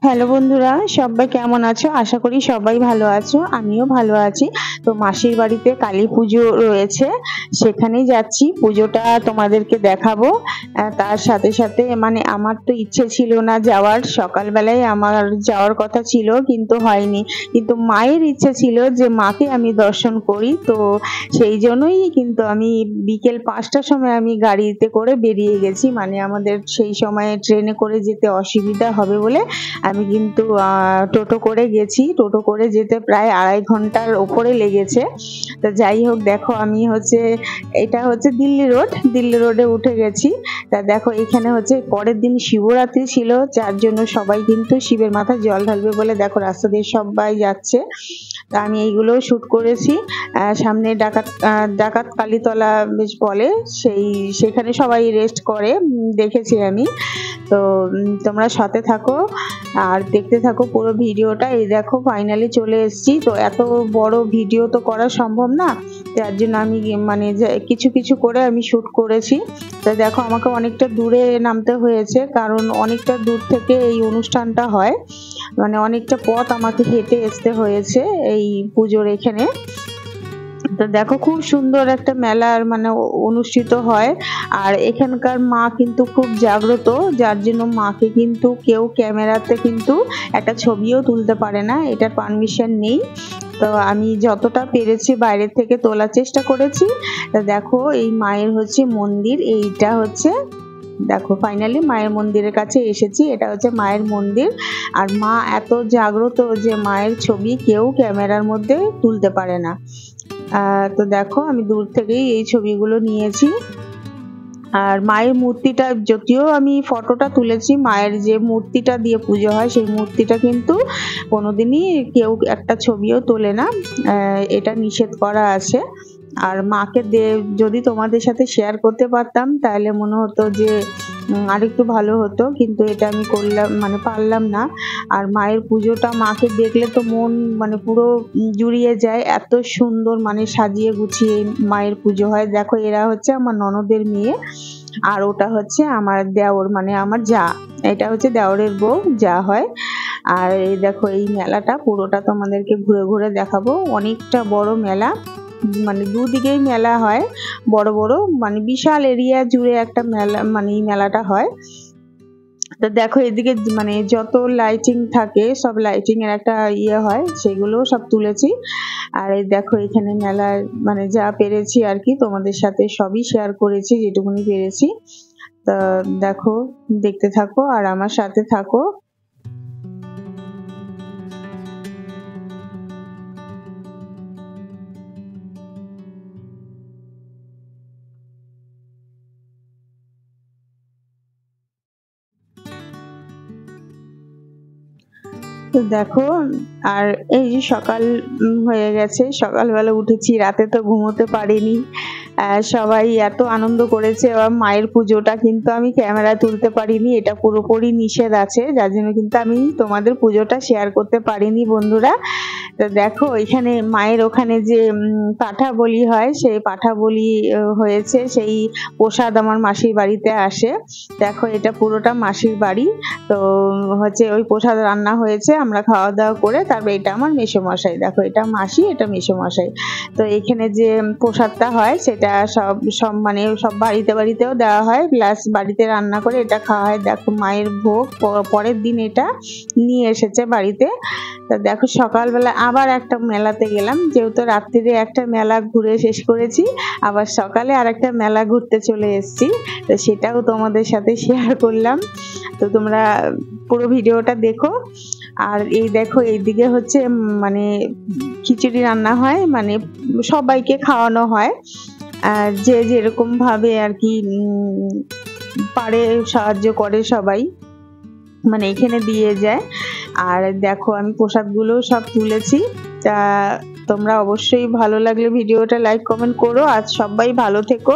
Hello বন্ধুরা, সবাই কেমন আছো? আশা করি সবাই ভালো আছো। আমিও ভালো আছি। তো মাসির বাড়িতে কালী পুজো রয়েছে, সেখানেই যাচ্ছি। পুজোটা তোমাদেরকে দেখাবো। তার সাথে সাথে আমার তো ইচ্ছে ছিল না যাওয়ার, সকালবেলায় আমার যাওয়ার কথা ছিল কিন্তু হয়নি। কিন্তু মায়ের ইচ্ছে ছিল যে মাকে আমি দর্শন করি, তো সেই জন্যই কিন্তু আমি বিকেল 5টার সময় আমি গাড়িতে করে বেরিয়ে গেছি। আমাদের সেই সময়ে ট্রেনে করে যেতে অসুবিধা হবে বলে আমি কিন্তু টোটো করে গেছি। টোটো করে যেতে প্রায় 2.5 ঘন্টার ওপরে লেগেছে। তো যাই হোক, দেখো আমি এটা হচ্ছে দিল্লি রোডে উঠে গেছি। তা দেখো এখানে পরের দিন শিবরাত্রি ছিল, যার জন্য সবাই কিন্তু শিবের মাথায় জল ঢালবে বলে দেখো রাস্তা দিয়ে সবাই যাচ্ছে। তা আমি এইগুলোও শুট করেছি। সামনে ডাকাত কালীতলা বেশ বলে, সেখানে সবাই রেস্ট করে, দেখেছি আমি। তো তোমরা সাথে থাকো আর দেখতে থাকো পুরো ভিডিওটা। এই দেখো ফাইনালি চলে এসেছি। তো এত বড় ভিডিও তো করা সম্ভব না, যার জন্য আমি কিছু কিছু করে আমি শুট করেছি। তো দেখো আমাকে অনেকটা দূরে নামতে হয়েছে, কারণ অনেকটা দূর থেকে এই অনুষ্ঠানটা হয়, অনেকটা পথ আমাকে হেঁটে আসতে হয়েছে এই পুজোর এখানে। তো দেখো খুব সুন্দর একটা মেলার অনুষ্ঠিত হয়। আর এখানকার মা কিন্তু খুব জাগ্রত, যার জন্য মাকে কিন্তু কেউ ক্যামেরাতে কিন্তু একটা ছবিও তুলতে পারে না, এটার পারমিশন নেই। তো আমি যতটা পেরেছি বাইরে থেকে তোলার চেষ্টা করেছি। তো দেখো এই মায়ের মন্দির, এইটা দেখো ফাইনালি মায়ের মন্দিরের কাছে এসেছি। এটা মায়ের মন্দির। আর মা এত জাগ্রত যে মায়ের ছবি কেউ ক্যামেরার মধ্যে তুলতে পারে না। তো দেখো আমি দূর থেকেই এই ছবিগুলো নিয়েছি। আর মায়ের মূর্তিটা, যদিও আমি ফটোটা তুলেছি, মায়ের যে মূর্তিটা দিয়ে পুজো হয় সেই মূর্তিটা কিন্তু কোনোদিনই কেউ একটা ছবিও তোলে না, এটা নিষেধ করা আছে। আর মাকে যদি তোমাদের সাথে শেয়ার করতে পারতাম তাহলে মনে হতো যে আরেকটু ভালো হতো, কিন্তু এটা আমি পারলাম না। আর মায়ের পুজোটা মাকে দেখলে তো মন পুরো জুড়িয়ে যায়, এত সুন্দর সাজিয়ে গুছিয়ে মায়ের পুজো হয়। দেখো এরা আমার ননদের মেয়ে, আর ওটা আমার দেওর আমার যা, এটা দেওরের বউ যা হয়। আর এই দেখো এই মেলাটা পুরোটা তোমাদেরকে ঘুরে ঘুরে দেখাবো। অনেকটা বড় মেলা, দুদিকেই মেলা হয়, বড় বড় বিশাল এরিয়া জুড়ে একটা মেলা, এই মেলাটা হয়। তো দেখো এদিকে যত লাইটিং থাকে সব লাইটিং এর একটা হয়, সেগুলো সব তুলেছি। আর এই দেখো এখানে মেলায় যা পেরেছি আর কি তোমাদের সাথে সবই শেয়ার করেছি যেটুকুনি পেরেছি। তা দেখো দেখতে থাকো আর আমার সাথে থাকো। তো দেখো, আর এই যে সকাল হয়ে গেছে, সকালবেলা উঠেছি, রাতে তো ঘুমোতে পারিনি। সবাই এত আনন্দ করেছে। এবার মায়ের পুজোটা কিন্তু আমি ক্যামেরা তুলতে পারিনি, এটা পুরোপুরি নিষেধ আছে, যার জন্য কিন্তু আমি তোমাদের পুজোটা শেয়ার করতে পারিনি বন্ধুরা। তো দেখো এখানে মায়ের ওখানে যে পাঠা বলি হয়, সেই পাঠা বলি হয়েছে, সেই প্রসাদ আমার মাসির বাড়িতে আসে। দেখো এটা পুরোটা মাসির বাড়ি। তো ওই প্রসাদ রান্না হয়েছে, আমরা খাওয়া দাওয়া করে তারপর এটা আমার মেসোমশাই, দেখো এটা মাসি, এটা মেসোমশাই। তো এখানে যে প্রসাদটা হয় সেটা সব সব সব বাড়িতে বাড়িতেও দেওয়া হয়, প্লাস বাড়িতে রান্না করে এটা খাওয়া হয়। দেখো মায়ের ভোগ পরের দিন এটা নিয়ে এসেছে বাড়িতে। তা দেখো সকালবেলা আবার একটা মেলাতে গেলাম, যেহেতু রাত্রিরে একটা মেলা ঘুরে শেষ করেছি, আবার সকালে আর একটা মেলা ঘুরতে চলে এসেছি। তো সেটাও তোমাদের সাথে শেয়ার করলাম। তো তোমরা পুরো ভিডিওটা দেখো। আর এই দেখো এইদিকে খিচুড়ি রান্না হয়, সবাইকে খাওয়ানো হয়, যে যেরকম ভাবে আর কি পারে সাহায্য করে সবাই, এখানে দিয়ে যায়। আর দেখো আমি প্রসাদগুলো সব তুলেছি। তা তোমরা অবশ্যই ভালো লাগলে ভিডিওটা লাইক কমেন্ট করো। আজ সবাই ভালো থেকো।